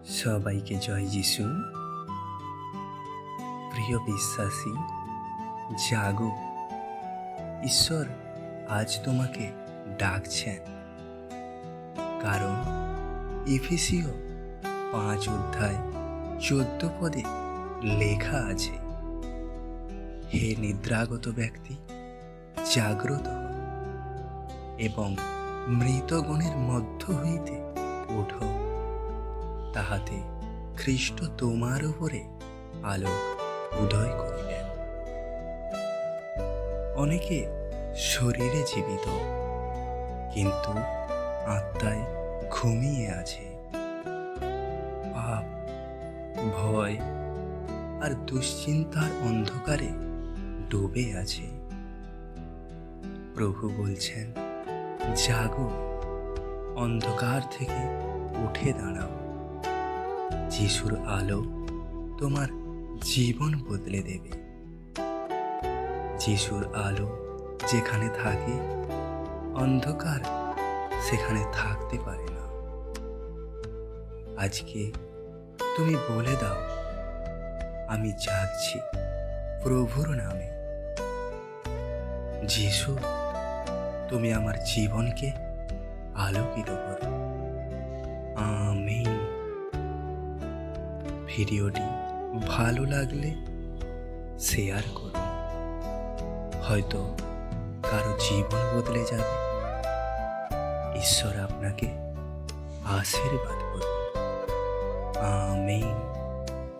সবাইকে জয় যিশু। প্রিয় বিশ্বাসী, জাগো। ঈশ্বর আজ তোমাকে ডাকছেন, কারণ এফেসীয় 5:14 লেখা আছে, হে নিদ্রাগত ব্যক্তি, জাগ্রত হও এবং মৃতগণের মধ্য হইতে ওঠো, তাহাতে খ্রিস্ট তোমার উপরে আলোক উদয় করিলেন। অনেকে শরীরে জীবিত, কিন্তু আত্মায় ঘুমিয়ে আছে। পাপ, ভয় আর দুশ্চিন্তার অন্ধকারে ডুবে আছে। প্রভু বলছেন, জাগো, অন্ধকার থেকে উঠে দাঁড়াও। যিশুর আলো তোমার জীবন বদলে দেবে। যিশুর আলো যেখানে থাকে, অন্ধকার সেখানে থাকতে পারে না। আজকে তুমি বলে দাও, আমি জাগছি প্রভুর নামে। যিশু, তুমি আমার জীবনকে আলোকিত করো। আমেন। ভিডিওটি ভালো লাগলে শেয়ার করুন, হয়তো কারো জীবন বদলে যাবে। ঈশ্বর আপনাকে আশীর্বাদ করুন। আমেন।